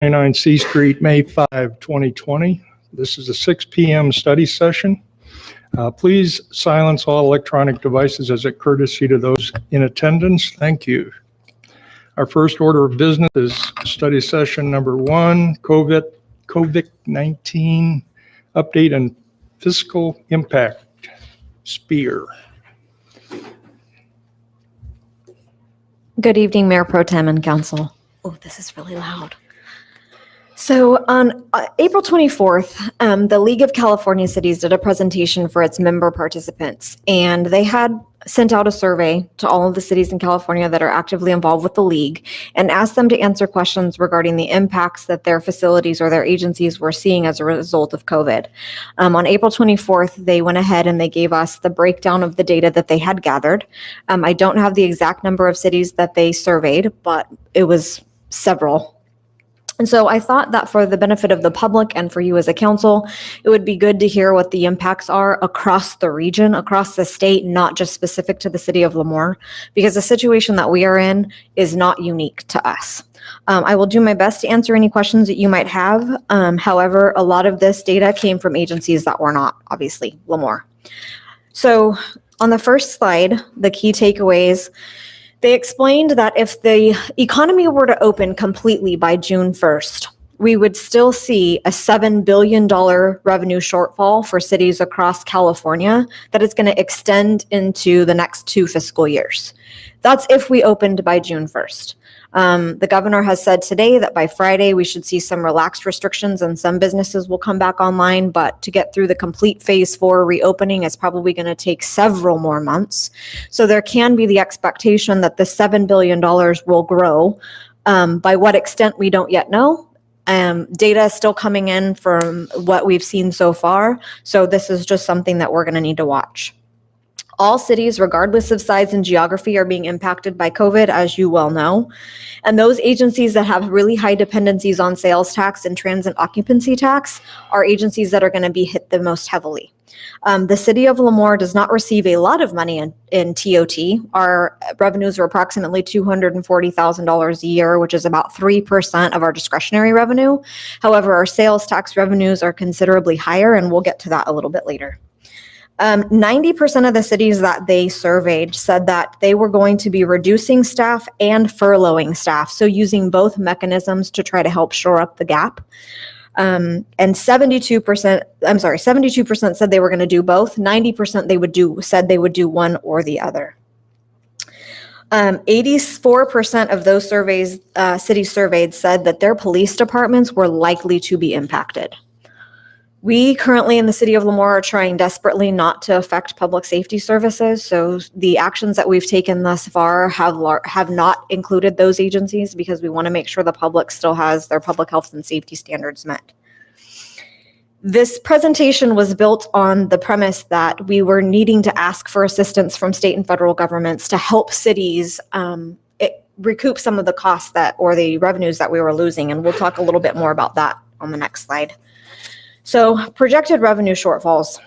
29 C Street, May 5, 2020. This is a 6 p.m. study session. Please silence all electronic devices as a courtesy to those in attendance. Thank you. Our first order of business is study session number 1, COVID-19 update and fiscal impact, SPEAR. Good evening, Mayor Pro Tem and Council. Oh, this is really loud. So on April 24th, the League of California Cities did a presentation for its member participants, and they had sent out a survey to all of the cities in California that are actively involved with the League and asked them to answer questions regarding the impacts that their facilities or their agencies were seeing as a result of COVID. On April 24th, they went ahead and they gave us the breakdown of the data that they had gathered. I don't have the exact number of cities that they surveyed, but it was several. And so I thought that for the benefit of the public and for you as a council, it would be good to hear what the impacts are across the region, across the state, not just specific to the city of Lemoore, because the situation that we are in is not unique to us. I will do my best to answer any questions that you might have. However, a lot of this data came from agencies that were not, obviously, Lemoore. So on the first slide, the key takeaways. They explained that if the economy were to open completely by June 1st, we would still see a $7 billion revenue shortfall for cities across California that is going to extend into the next 2 fiscal years. That's if we opened by June 1st. The governor has said today that by Friday we should see some relaxed restrictions and some businesses will come back online, but to get through the complete phase 4 reopening is probably going to take several more months. So there can be the expectation that the $7 billion will grow. By what extent, we don't yet know. Data is still coming in from what we've seen so far. So this is just something that we're going to need to watch. All cities, regardless of size and geography, are being impacted by COVID, as you well know. And those agencies that have really high dependencies on sales tax and transit occupancy tax are agencies that are going to be hit the most heavily. The city of Lemoore does not receive a lot of money in TOT. Our revenues are approximately $240,000 a year, which is about 3% of our discretionary revenue. However, our sales tax revenues are considerably higher, and we'll get to that a little bit later. 90% of the cities that they surveyed said that they were going to be reducing staff and furloughing staff, so using both mechanisms to try to help shore up the gap. And 72% said they were going to do both. 90% said they would do one or the other. 84% of those cities surveyed said that their police departments were likely to be impacted. We currently in the city of Lemoore are trying desperately not to affect public safety services. So the actions that we've taken thus far have not included those agencies because we want to make sure the public still has their public health and safety standards met. This presentation was built on the premise that we were needing to ask for assistance from state and federal governments to help cities recoup some of the costs or the revenues that we were losing. And we'll talk a little bit more about that on the next slide. So projected revenue shortfalls.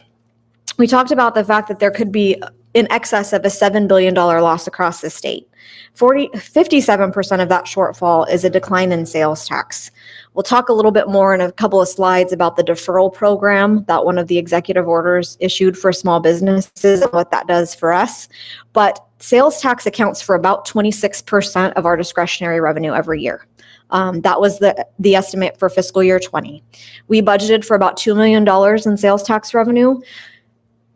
We talked about the fact that there could be in excess of a $7 billion loss across the state. 57% of that shortfall is a decline in sales tax. We'll talk a little bit more in a couple of slides about the deferral program that one of the executive orders issued for small businesses and what that does for us. But sales tax accounts for about 26% of our discretionary revenue every year. That was the estimate for fiscal year 20. We budgeted for about $2 million in sales tax revenue.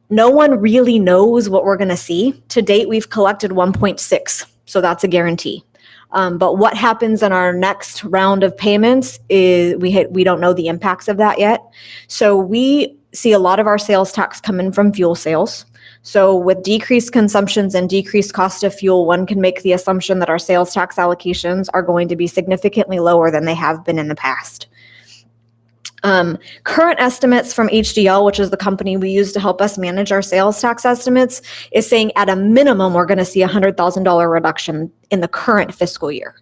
No one really knows what we're going to see. To date, we've collected 1.6, so that's a guarantee. But what happens in our next round of payments is we don't know the impacts of that yet. So we see a lot of our sales tax come in from fuel sales. So with decreased consumptions and decreased cost of fuel, one can make the assumption that our sales tax allocations are going to be significantly lower than they have been in the past. Current estimates from HDL, which is the company we use to help us manage our sales tax estimates, is saying at a minimum, we're going to see a $100,000 reduction in the current fiscal year.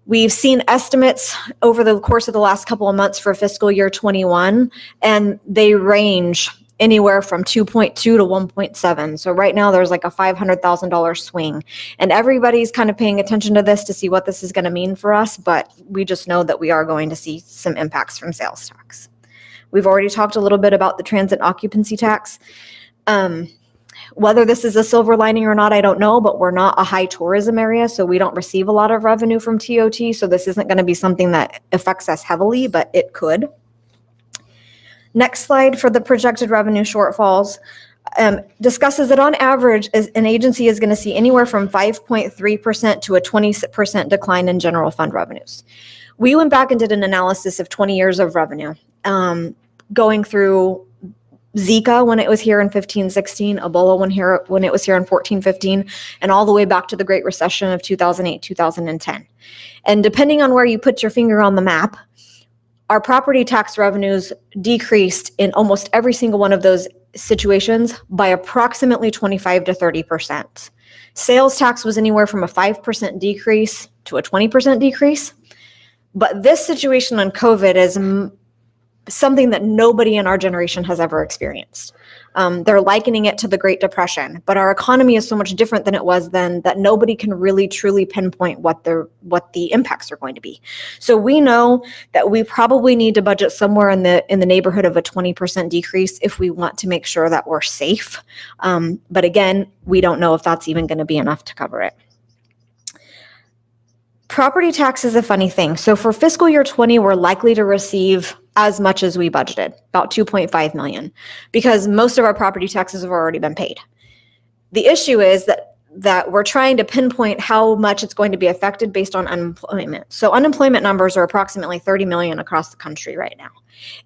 We've seen estimates over the course of the last couple of months for fiscal year 21, and they range anywhere from 2.2 to 1.7. So right now there's like a $500,000 swing, and everybody's kind of paying attention to this to see what this is going to mean for us. But we just know that we are going to see some impacts from sales tax. We've already talked a little bit about the transit occupancy tax. Whether this is a silver lining or not, I don't know, but we're not a high tourism area, so we don't receive a lot of revenue from TOT. So this isn't going to be something that affects us heavily, but it could. Next slide for the projected revenue shortfalls discusses that on average, an agency is going to see anywhere from 5.3% to a 20% decline in general fund revenues. We went back and did an analysis of 20 years of revenue, going through Zika when it was here in 15-16, Ebola when it was here in 14-15, and all the way back to the Great Recession of 2008-2010. And depending on where you put your finger on the map, our property tax revenues decreased in almost every single one of those situations by approximately 25 to 30%. Sales tax was anywhere from a 5% decrease to a 20% decrease. But this situation on COVID is something that nobody in our generation has ever experienced. They're likening it to the Great Depression, but our economy is so much different than it was then that nobody can really truly pinpoint what the impacts are going to be. So we know that we probably need to budget somewhere in the neighborhood of a 20% decrease if we want to make sure that we're safe. But again, we don't know if that's even going to be enough to cover it. Property tax is a funny thing. So for fiscal year 20, we're likely to receive as much as we budgeted, about 2.5 million, because most of our property taxes have already been paid. The issue is that we're trying to pinpoint how much it's going to be affected based on unemployment. So unemployment numbers are approximately 30 million across the country right now.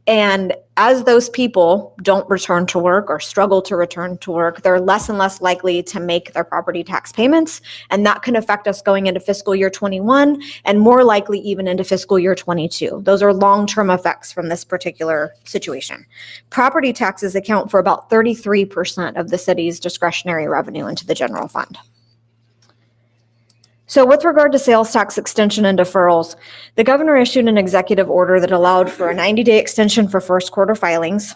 And as those people don't return to work or struggle to return to work, they're less and less likely to make their property tax payments. And that can affect us going into fiscal year 21 and more likely even into fiscal year 22. Those are long-term effects from this particular situation. Property taxes account for about 33% of the city's discretionary revenue into the general fund. So with regard to sales tax extension and deferrals, the governor issued an executive order that allowed for a 90-day extension for first quarter filings.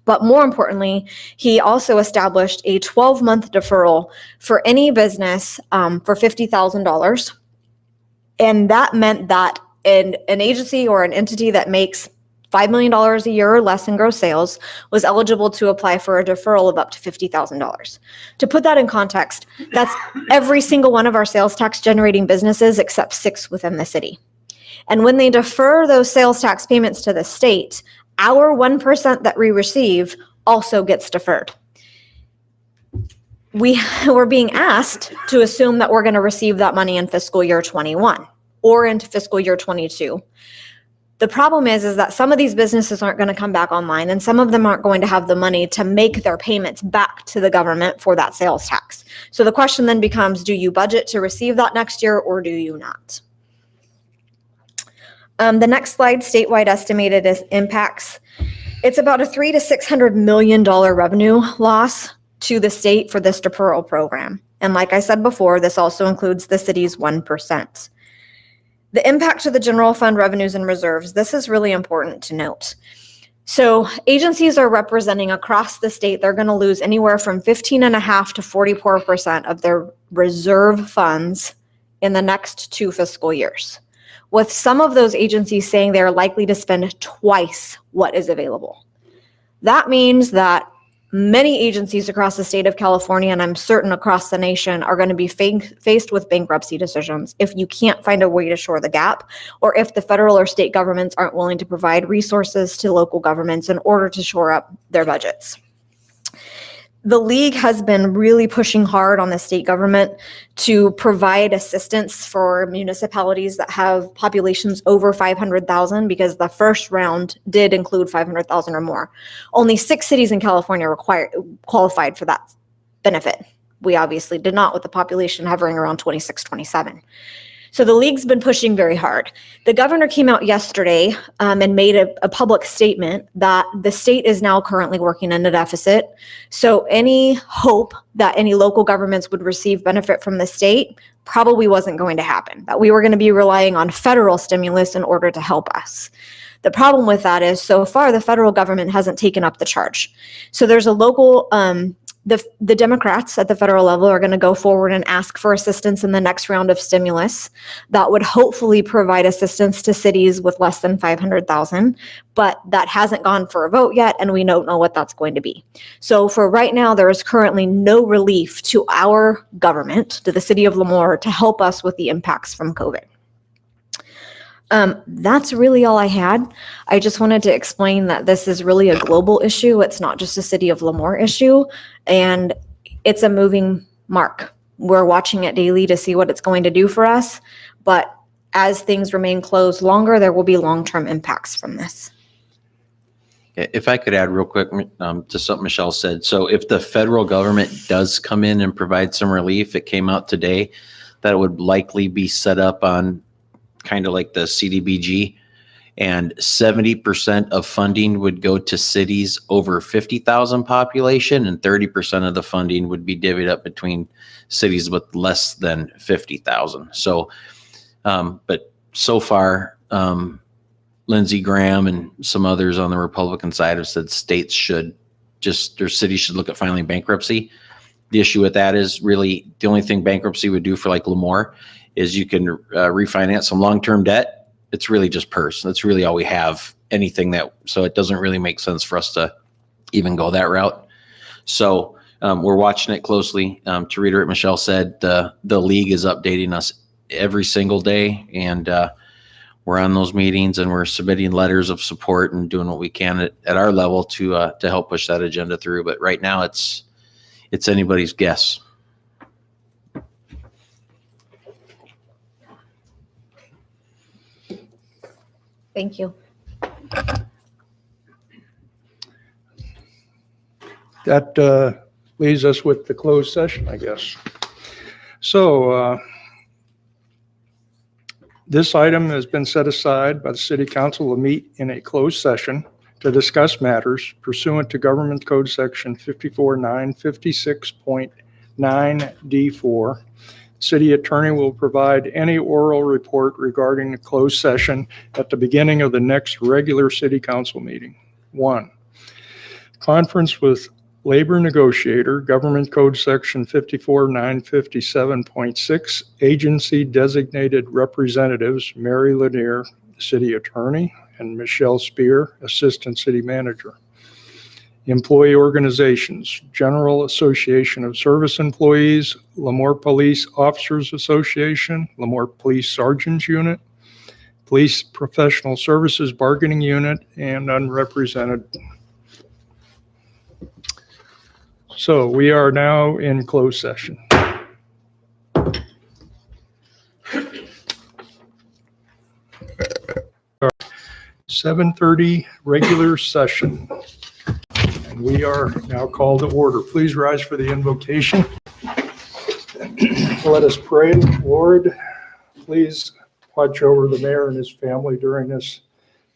But more importantly, he also established a 12-month deferral for any business for $50,000. And that meant that an agency or an entity that makes $5 million a year or less in gross sales was eligible to apply for a deferral of up to $50,000. To put that in context, that's every single one of our sales tax generating businesses except 6 within the city. And when they defer those sales tax payments to the state, our 1% that we receive also gets deferred. We're being asked to assume that we're going to receive that money in fiscal year 21 or into fiscal year 22. The problem is that some of these businesses aren't going to come back online, and some of them aren't going to have the money to make their payments back to the government for that sales tax. So the question then becomes, do you budget to receive that next year or do you not? The next slide, statewide estimated impacts. It's about a $300 to $600 million revenue loss to the state for this deferral program. And like I said before, this also includes the city's 1%. The impact to the general fund revenues and reserves, this is really important to note. So agencies are representing across the state, they're going to lose anywhere from 15.5% to 44% of their reserve funds in the next 2 fiscal years, with some of those agencies saying they're likely to spend twice what is available. That means that many agencies across the state of California, and I'm certain across the nation, are going to be faced with bankruptcy decisions if you can't find a way to shore the gap, or if the federal or state governments aren't willing to provide resources to local governments in order to shore up their budgets. The league has been really pushing hard on the state government to provide assistance for municipalities that have populations over 500,000, because the first round did include 500,000 or more. Only 6 cities in California qualified for that benefit. We obviously did not, with the population hovering around 26, 27. So the league's been pushing very hard. The governor came out yesterday and made a public statement that the state is now currently working in a deficit. So any hope that any local governments would receive benefit from the state, probably wasn't going to happen, that we were going to be relying on federal stimulus in order to help us. The problem with that is so far the federal government hasn't taken up the charge. So there's a local, the Democrats at the federal level are going to go forward and ask for assistance in the next round of stimulus that would hopefully provide assistance to cities with less than 500,000, but that hasn't gone for a vote yet, and we don't know what that's going to be. So for right now, there is currently no relief to our government, to the city of Lemoore, to help us with the impacts from COVID. That's really all I had. I just wanted to explain that this is really a global issue. It's not just a city of Lemoore issue, and it's a moving mark. We're watching it daily to see what it's going to do for us, but as things remain closed longer, there will be long-term impacts from this. If I could add real quick to something Michelle said. So if the federal government does come in and provide some relief, it came out today that it would likely be set up on kind of like the CDBG, and 70% of funding would go to cities over 50,000 population, and 30% of the funding would be divvied up between cities with less than 50,000. So, but so far, Lindsey Graham and some others on the Republican side have said states should their cities should look at filing bankruptcy. The issue with that is really the only thing bankruptcy would do for like Lemoore is you can refinance some long-term debt. It's really just purse. That's really all we have, so it doesn't really make sense for us to even go that route. So we're watching it closely. To reiterate what Michelle said, the league is updating us every single day, and we're on those meetings and we're submitting letters of support and doing what we can at our level to help push that agenda through. But right now it's anybody's guess. Thank you. That leaves us with the closed session, I guess. So this item has been set aside by the City Council to meet in a closed session to discuss matters pursuant to Government Code Section 54956.9D4. City Attorney will provide any oral report regarding the closed session at the beginning of the next regular City Council meeting. 1. Conference with Labor Negotiator, Government Code Section 54957.6, Agency Designated Representatives Mary Lanier, City Attorney, and Michelle Spear, Assistant City Manager. Employee organizations, General Association of Service Employees, Lemoore Police Officers Association, Lemoore Police Sergeants Unit, Police Professional Services Bargaining Unit, and unrepresented. So we are now in closed session. 7:30 regular session. And we are now called to order. Please rise for the invocation. Let us pray. Lord, please watch over the mayor and his family during this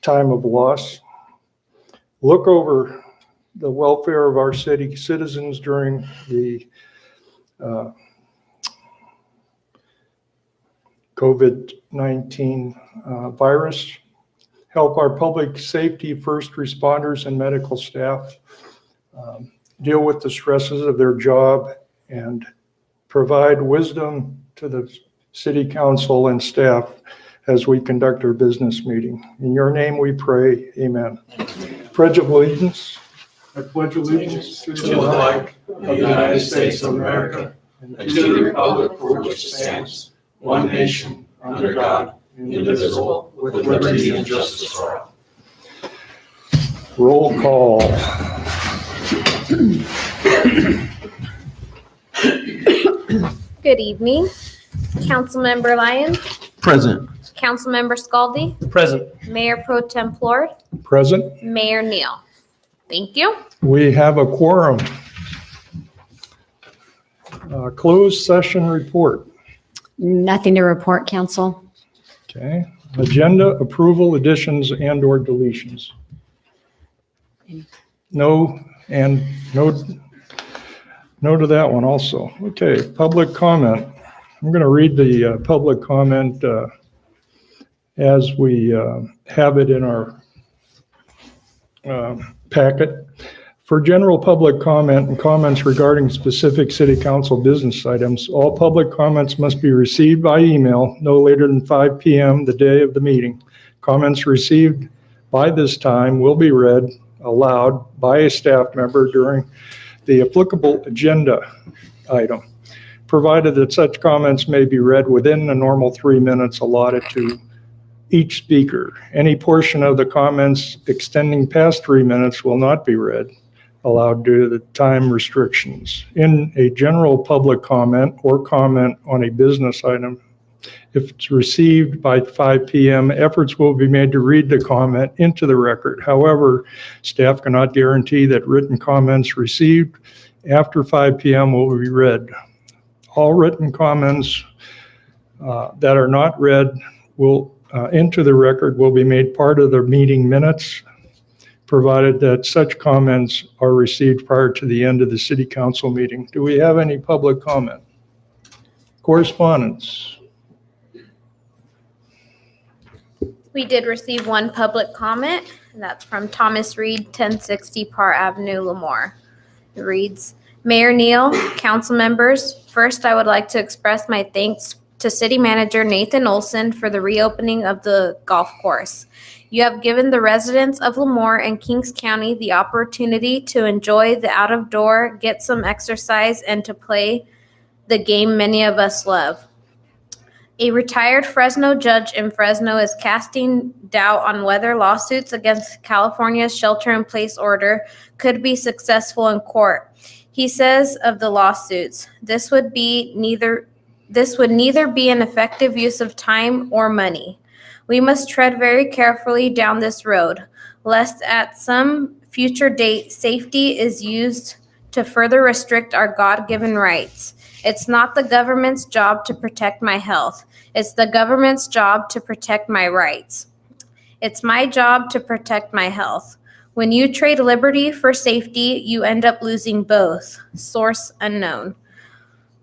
time of loss. Look over the welfare of our city citizens during the COVID-19 virus. Help our public safety, first responders, and medical staff deal with the stresses of their job and provide wisdom to the city council and staff as we conduct our business meeting. In your name we pray, amen. Pledge of allegiance. I pledge allegiance to the flag of the United States of America and to the republic for which it stands, one nation, under God, indivisible, with liberty and justice for all. Roll call. Good evening. Councilmember Lyons, Present. Councilmember Scaldi, Present. Mayor Pro Tem Plord, Present. Mayor Neal. Thank you. We have a quorum. Closed session report. Nothing to report, Council. Okay. Agenda approval, additions and or deletions. No, and no to that one also. Okay. Public comment. I'm going to read the public comment as we have it in our packet. For general public comment and comments regarding specific city council business items, all public comments must be received by email no later than 5 p.m. the day of the meeting. Comments received by this time will be read aloud by a staff member during the applicable agenda item, provided that such comments may be read within the normal 3 minutes allotted to each speaker. Any portion of the comments extending past 3 minutes will not be read aloud due to the time restrictions. In a general public comment or comment on a business item, if it's received by 5 p.m., efforts will be made to read the comment into the record. However, staff cannot guarantee that written comments received after 5 p.m. will be read. All written comments that are not read will into the record will be made part of the meeting minutes, provided that such comments are received prior to the end of the city council meeting. Do we have any public comment? Correspondence. We did receive one public comment, and that's from Thomas Reed, 1060 Parr Avenue, Lemoore. It reads, Mayor Neal, council members, first I would like to express my thanks to City Manager Nathan Olson for the reopening of the golf course. You have given the residents of Lemoore and Kings County the opportunity to enjoy the out-of-door, get some exercise, and to play the game many of us love. A retired Fresno judge in Fresno is casting doubt on whether lawsuits against California's shelter-in-place order could be successful in court. He says of the lawsuits, this would neither be an effective use of time or money. We must tread very carefully down this road, lest at some future date safety is used to further restrict our God-given rights. It's not the government's job to protect my health. It's the government's job to protect my rights. It's my job to protect my health. When you trade liberty for safety, you end up losing both. Source unknown.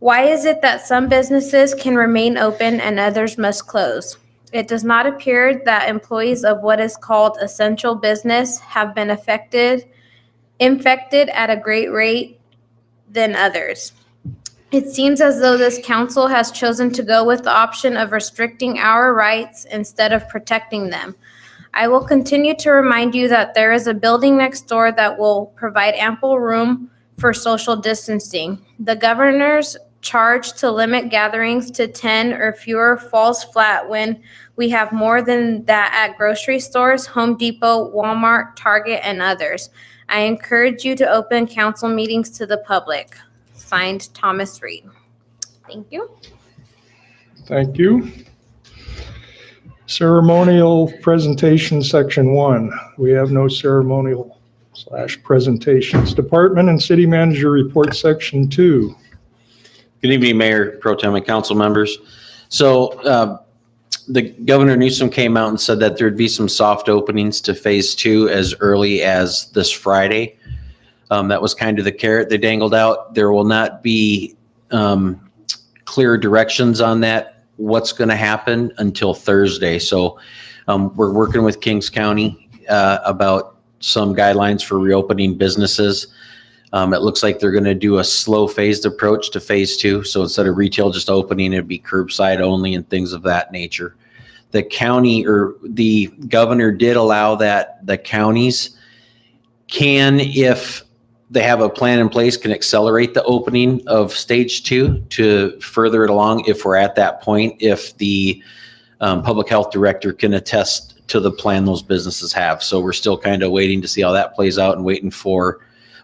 Why is it that some businesses can remain open and others must close? It does not appear that employees of what is called essential business have been infected at a great rate than others. It seems as though this council has chosen to go with the option of restricting our rights instead of protecting them. I will continue to remind you that there is a building next door that will provide ample room for social distancing. The governor's charge to limit gatherings to 10 or fewer falls flat when we have more than that at grocery stores, Home Depot, Walmart, Target, and others. I encourage you to open council meetings to the public. Signed, Thomas Reed. Thank you. Thank you. Ceremonial presentation, section 1. We have no ceremonial / presentations. Department and city manager report, section 2. Good evening, Mayor, Pro Tem, and council members. So the Governor Newsom came out and said that there'd be some soft openings to phase 2 as early as this Friday. That was kind of the carrot they dangled out. There will not be clear directions on that, what's going to happen until Thursday. So we're working with Kings County about some guidelines for reopening businesses. It looks like they're going to do a slow phased approach to phase 2. So instead of retail just opening, it'd be curbside only and things of that nature. The county or the governor did allow that the counties can, if they have a plan in place, can accelerate the opening of stage 2 to further it along if we're at that point, if the public health director can attest to the plan those businesses have. So we're still kind of waiting to see how that plays out and waiting for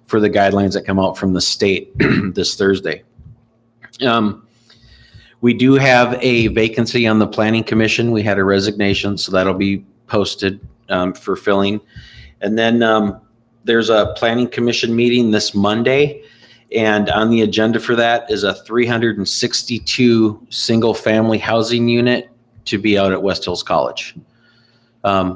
the guidelines that come out from the state this Thursday. We do have a vacancy on the planning commission. We had a resignation, so that'll be posted for filling. And then there's a planning commission meeting this Monday, and on the agenda for that is a 362 single family housing unit to be out at West Hills College.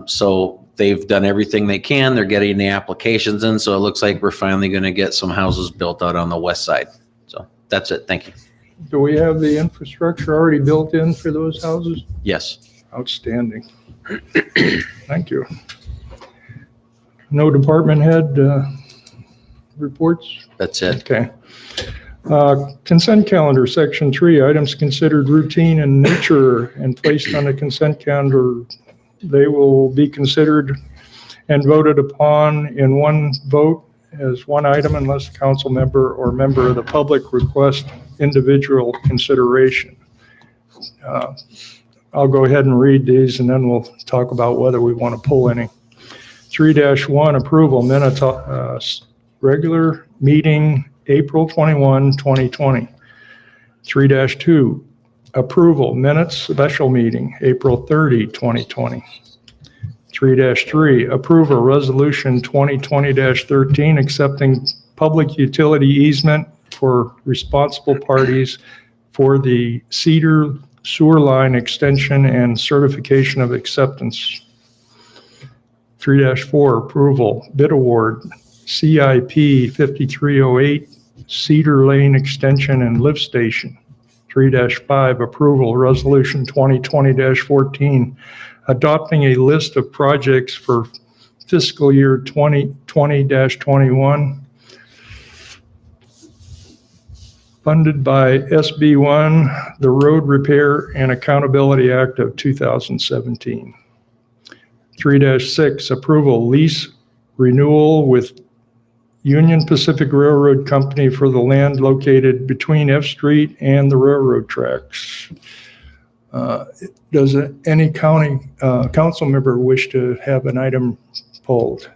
So they've done everything they can. They're getting the applications in, so it looks like we're finally going to get some houses built out on the west side. So that's it. Thank you. Do we have the infrastructure already built in for those houses? Yes. Outstanding. Thank you. No department head reports? That's it. Okay. Consent calendar, section 3, items considered routine in nature and placed on the consent calendar. They will be considered and voted upon in one vote as one item unless a council member or member of the public request individual consideration. I'll go ahead and read these and then we'll talk about whether we want to pull any. 3-1, approval minutes, regular meeting, April 21, 2020. 3-2, approval minutes, special meeting, April 30, 2020. 3-3, approval resolution 2020-13, accepting public utility easement for responsible parties for the Cedar sewer line extension and certification of acceptance. 3-4, approval bid award CIP 5308 Cedar Lane extension and lift station. 3-5, approval resolution 2020-14, adopting a list of projects for fiscal year 2020-21 funded by SB1, the Road Repair and Accountability Act of 2017. 3-6, approval lease renewal with Union Pacific Railroad Company for the land located between F Street and the railroad tracks. Does any council member wish to have an item pulled?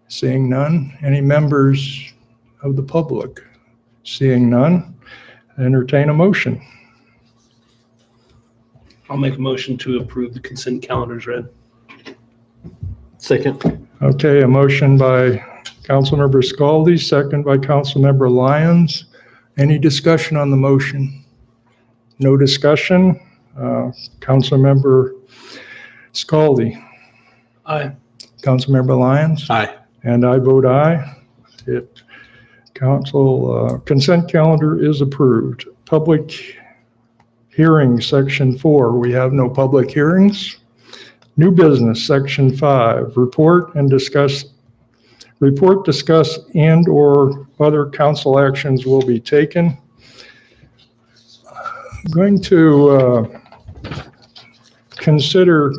Seeing none. Any members of the public? Seeing none. Entertain a motion. I'll make a motion to approve the consent calendar as read. Second. Okay, a motion by Councilmember Scaldi, second by Councilmember Lyons. Any discussion on the motion? No discussion. Councilmember Scaldi. Aye. Councilmember Lyons. Aye. And I vote aye. Consent calendar is approved. Public hearing, section 4. We have no public hearings. New business, section 5. Report, discuss, and or other council actions will be taken. I'm going to consider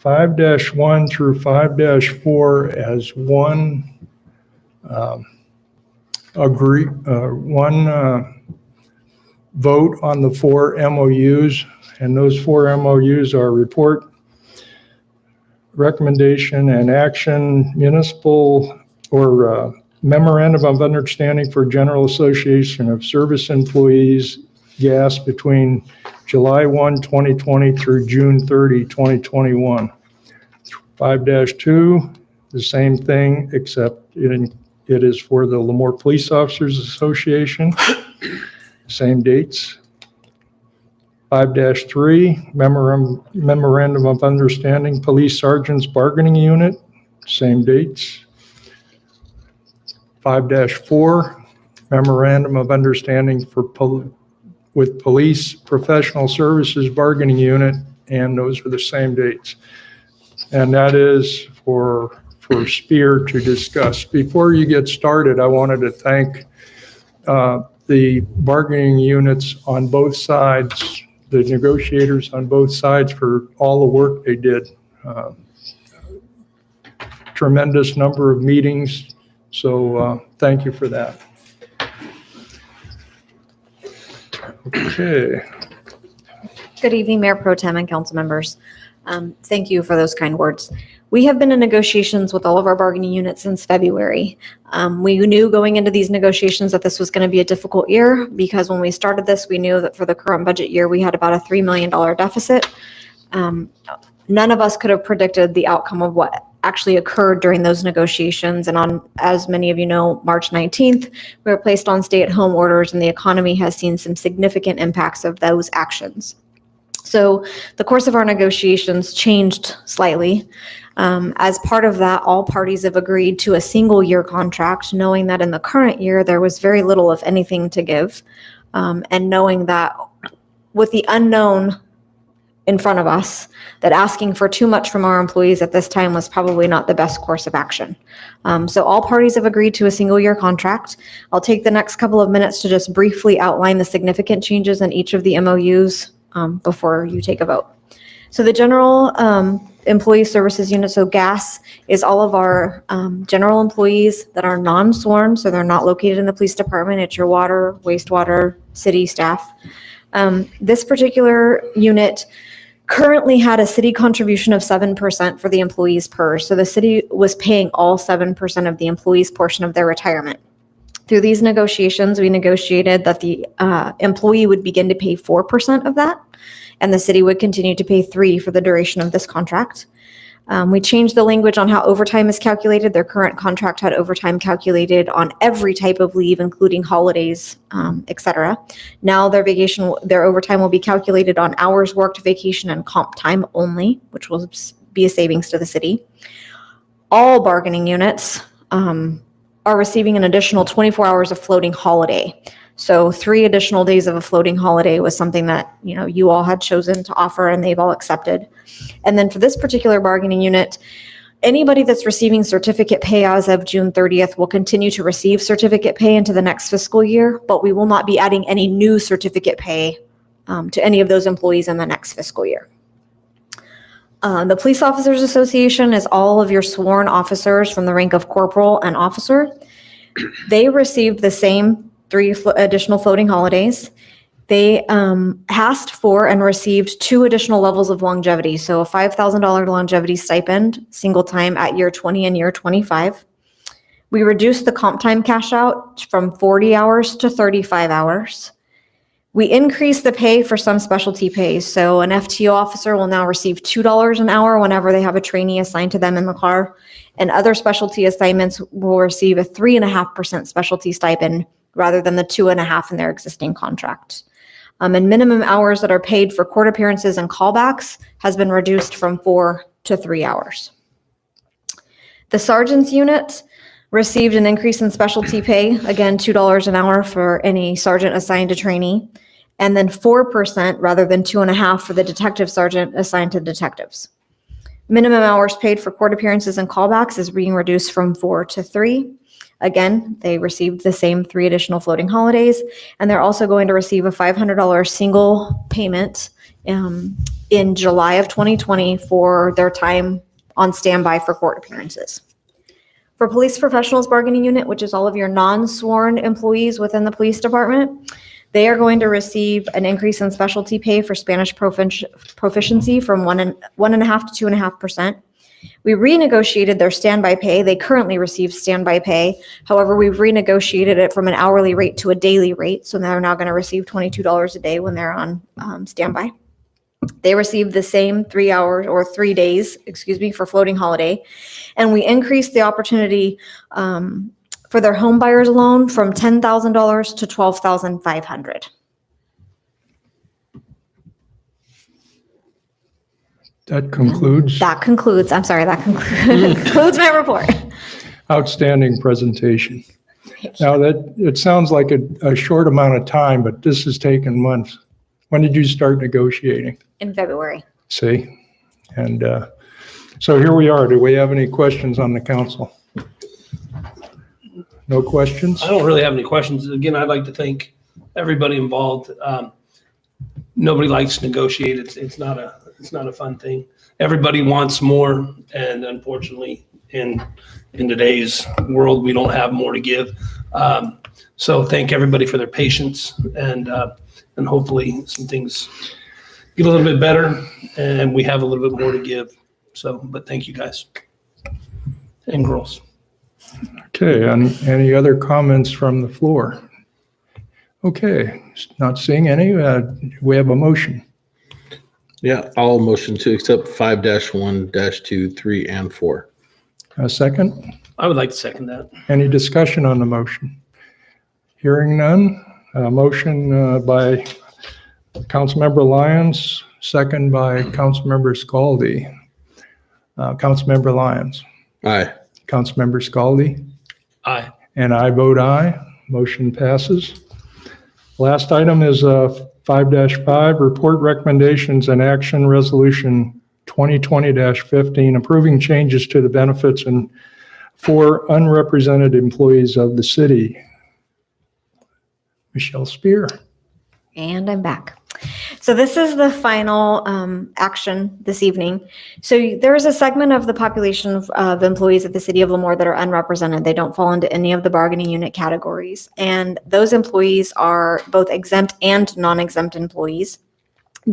5-1 through 5-4 as one vote on the 4 MOUs, and those 4 MOUs are report, recommendation, and action, municipal or memorandum of understanding for General Association of Service Employees, gas, between July 1, 2020 through June 30, 2021. 5-2, the same thing, except it is for the Lemoore Police Officers Association, same dates. 5-3, memorandum of understanding, Police Sergeants Bargaining Unit, same dates. 5-4, memorandum of understanding with Police Professional Services Bargaining Unit, and those are the same dates. And that is for Spear to discuss. Before you get started, I wanted to thank the bargaining units on both sides, the negotiators on both sides, for all the work they did. Tremendous number of meetings, so thank you for that. Okay. Good evening, Mayor Pro Tem and council members. Thank you for those kind words. We have been in negotiations with all of our bargaining units since February. We knew going into these negotiations that this was going to be a difficult year, because when we started this, we knew that for the current budget year, we had about a $3 million deficit. None of us could have predicted the outcome of what actually occurred during those negotiations. And on, as many of you know, March 19th, we were placed on stay-at-home orders, and the economy has seen some significant impacts of those actions. So the course of our negotiations changed slightly. As part of that, all parties have agreed to a single year contract, knowing that in the current year, there was very little, if anything, to give. And knowing that with the unknown in front of us, that asking for too much from our employees at this time was probably not the best course of action. So all parties have agreed to a single year contract. I'll take the next couple of minutes to just briefly outline the significant changes in each of the MOUs before you take a vote. So the general employee services unit, so GAS, is all of our general employees that are non-sworn, so they're not located in the police department. It's your water, wastewater, city staff. This particular unit currently had a city contribution of 7% for the employees PERS. So the city was paying all 7% of the employees' portion of their retirement. Through these negotiations, we negotiated that the employee would begin to pay 4% of that, and the city would continue to pay 3% for the duration of this contract. We changed the language on how overtime is calculated. Their current contract had overtime calculated on every type of leave, including holidays, et cetera. Now their overtime will be calculated on hours worked, vacation, and comp time only, which will be a savings to the city. All bargaining units are receiving an additional 24 hours of floating holiday. So 3 additional days of a floating holiday was something that, you all had chosen to offer and they've all accepted. And then for this particular bargaining unit, anybody that's receiving certificate pay as of June 30th will continue to receive certificate pay into the next fiscal year, but we will not be adding any new certificate pay to any of those employees in the next fiscal year. The Police Officers Association is all of your sworn officers from the rank of corporal and officer. They received the same 3 additional floating holidays. They asked for and received 2 additional levels of longevity. So a $5,000 longevity stipend, single time at year 20 and year 25. We reduced the comp time cash out from 40 hours to 35 hours. We increased the pay for some specialty pays. So an FTO officer will now receive $2 an hour whenever they have a trainee assigned to them in the car. And other specialty assignments will receive a 3.5% specialty stipend rather than the 2.5% in their existing contract. And minimum hours that are paid for court appearances and callbacks has been reduced from 4 to 3 hours. The sergeant's unit received an increase in specialty pay, again, $2 an hour for any sergeant assigned to trainee, and then 4% rather than 2.5% for the detective sergeant assigned to detectives. Minimum hours paid for court appearances and callbacks is being reduced from 4 to 3. Again, they received the same 3 additional floating holidays, and they're also going to receive a $500 single payment in July of 2020 for their time on standby for court appearances. For Police Professionals Bargaining Unit, which is all of your non-sworn employees within the police department, they are going to receive an increase in specialty pay for Spanish proficiency from 1.5% to 2.5%. We renegotiated their standby pay. They currently receive standby pay. However, we've renegotiated it from an hourly rate to a daily rate. So they're now going to receive $22 a day when they're on standby. They receive the same 3 hours or 3 days, for floating holiday. And we increased the opportunity for their home buyer's loan from $10,000 to $12,500. That concludes. That concludes my report. Outstanding presentation. Now it sounds like a short amount of time, but this has taken months. When did you start negotiating? In February. See? And so here we are. Do we have any questions on the council? No questions? I don't really have any questions. Again, I'd like to thank everybody involved. Nobody likes to negotiate. It's not a fun thing. Everybody wants more, and unfortunately, in today's world, we don't have more to give. So thank everybody for their patience, and hopefully some things get a little bit better, and we have a little bit more to give. So, but thank you guys and girls. Okay, any other comments from the floor? Okay, not seeing any. We have a motion. Yeah, I'll motion to accept 5-1, 3, and 4. A second? I would like to second that. Any discussion on the motion? Hearing none. Motion by Councilmember Lyons, second by Councilmember Scaldi. Councilmember Lyons, Aye. Councilmember Scaldi, Aye. and I vote aye. Motion passes. Last item is 5-5, Report Recommendations and Action Resolution 2020-15, approving changes to the benefits and for unrepresented employees of the city. Michelle Spear. And I'm back. So this is the final action this evening. So there is a segment of the population of employees at the city of Lemoore that are unrepresented. They don't fall into any of the bargaining unit categories. And those employees are both exempt and non-exempt employees.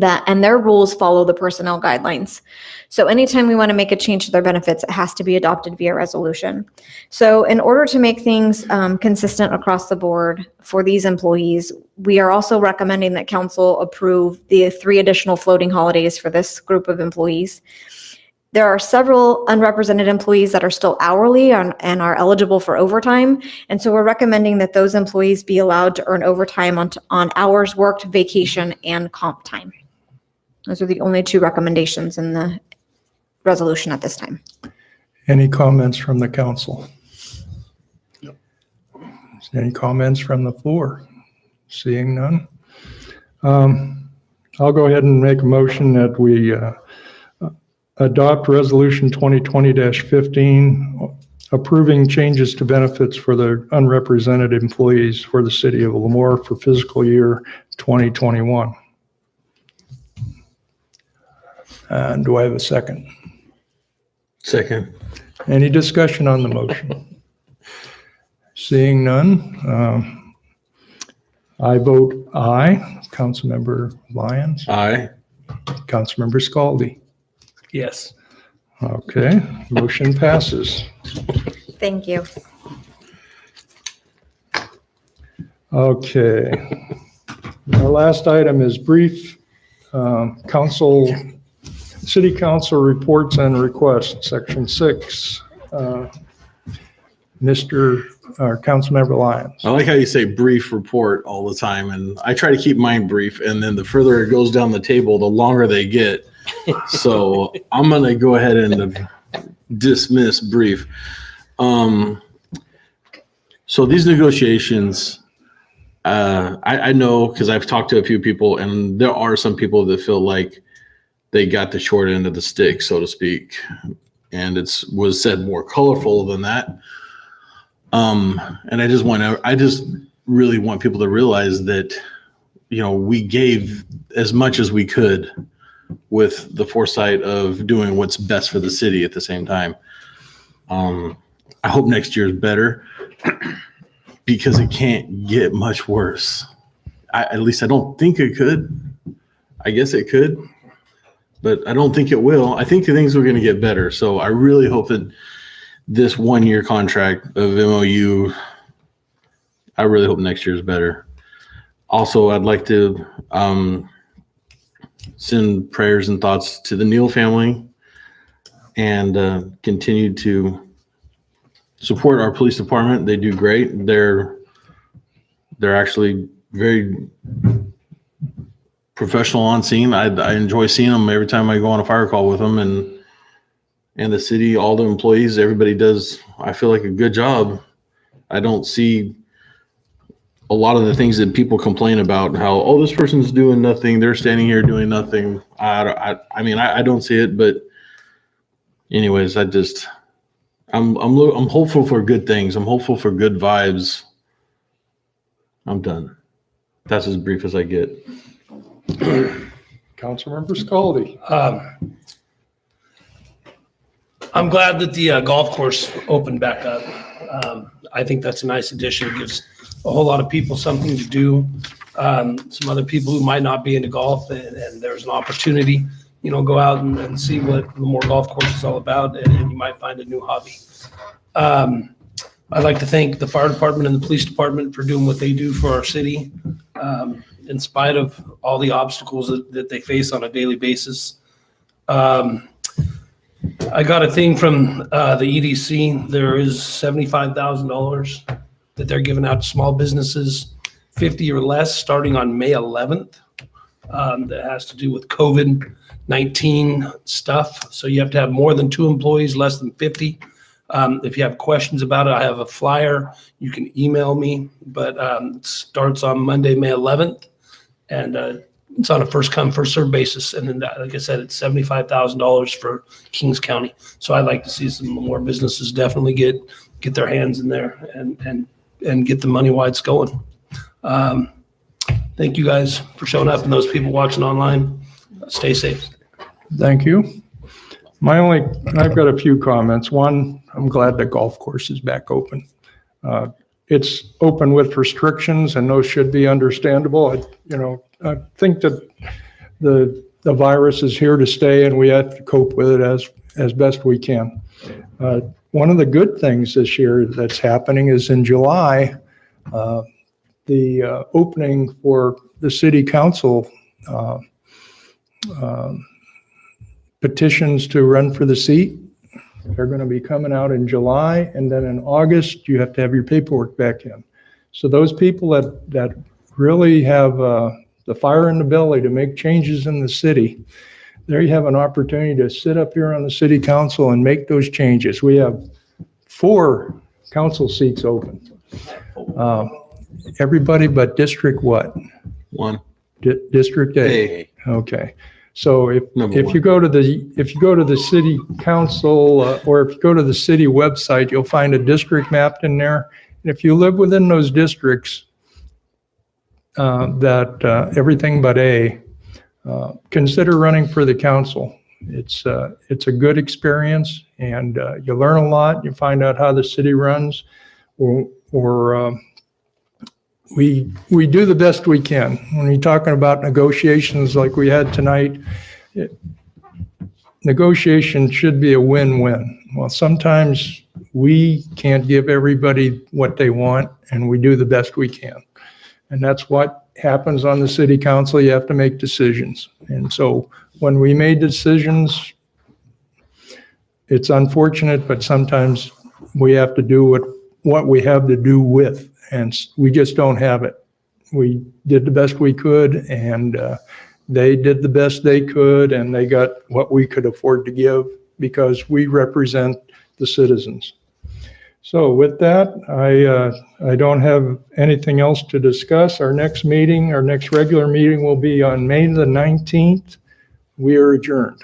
And their rules follow the personnel guidelines. So anytime we want to make a change to their benefits, it has to be adopted via resolution. So in order to make things consistent across the board for these employees, we are also recommending that council approve the 3 additional floating holidays for this group of employees. There are several unrepresented employees that are still hourly and are eligible for overtime. And so we're recommending that those employees be allowed to earn overtime on hours worked, vacation, and comp time. Those are the only 2 recommendations in the resolution at this time. Any comments from the council? Any comments from the floor? Seeing none. I'll go ahead and make a motion that we adopt Resolution 2020-15, approving changes to benefits for the unrepresented employees for the city of Lemoore for fiscal year 2021. And do I have a second? Second. Any discussion on the motion? Seeing none, I vote aye. Councilmember Lyons, Aye. Councilmember Scaldi. Yes. Okay, motion passes. Thank you. Okay. Our last item is brief city council reports and requests, section 6. Councilmember Lyons. I like how you say brief report all the time, and I try to keep mine brief, and then the further it goes down the table, the longer they get. So I'm going to go ahead and dismiss brief. So these negotiations, I know because I've talked to a few people, and there are some people that feel like they got the short end of the stick, so to speak. And it was said more colorful than that. And I just really want people to realize that, we gave as much as we could with the foresight of doing what's best for the city at the same time. I hope next year is better because it can't get much worse. At least I don't think it could. I guess it could, but I don't think it will. I think things are going to get better. So I really hope that this 1-year contract of MOU, I really hope next year is better. Also, I'd like to send prayers and thoughts to the Neal family and continue to support our police department. They do great. They're actually very professional on scene. I enjoy seeing them every time I go on a fire call with them, and the city, all the employees, everybody does, I feel like, a good job. I don't see a lot of the things that people complain about, how, oh, this person's doing nothing, they're standing here doing nothing. I don't see it, but anyways, I'm hopeful for good things. I'm hopeful for good vibes. I'm done. That's as brief as I get. Councilmember Scaldi. I'm glad that the golf course opened back up. I think that's a nice addition. It gives a whole lot of people something to do. Some other people who might not be into golf, and there's an opportunity, go out and see what Lemoore Golf Course is all about, and you might find a new hobby. I'd like to thank the fire department and the police department for doing what they do for our city, in spite of all the obstacles that they face on a daily basis. I got a thing from the EDC. There is $75,000 that they're giving out to small businesses, 50 or less, starting on May 11th. That has to do with COVID 19 stuff. So you have to have more than 2 employees, less than 50. If you have questions about it, I have a flyer. You can email me, but it starts on Monday, May 11th. And it's on a first come, first served basis. And then, like I said, it's $75,000 for Kings County. So I'd like to see some more businesses definitely get their hands in there and get the money while it's going. Thank you guys for showing up, and those people watching online. Stay safe. Thank you. I've got a few comments. One, I'm glad the golf course is back open. It's open with restrictions, and those should be understandable. I think that the virus is here to stay, and we have to cope with it as best we can. One of the good things this year that's happening is in July, the opening for the city council petitions to run for the seat. They're going to be coming out in July, and then in August, you have to have your paperwork back in. So those people that really have the fire in the belly to make changes in the city, there you have an opportunity to sit up here on the city council and make those changes. We have 4 council seats open. Everybody but District what? 1. District A. Hey, Okay. So Number if one. you go to the city council or if you go to the city website, you'll find a district mapped in there. And if you live within those districts, everything but A, consider running for the council. It's a good experience, and you learn a lot. You find out how the city runs, we do the best we can. When you're talking about negotiations like we had tonight, negotiation should be a win-win. Well, sometimes we can't give everybody what they want, and we do the best we can. And that's what happens on the city council. You have to make decisions. And so when we made decisions, it's unfortunate, but sometimes we have to do what we have to do with. And we just don't have it. We did the best we could, and they did the best they could, and they got what we could afford to give because we represent the citizens. So with that, I don't have anything else to discuss. Our next regular meeting will be on May the 19th. We are adjourned.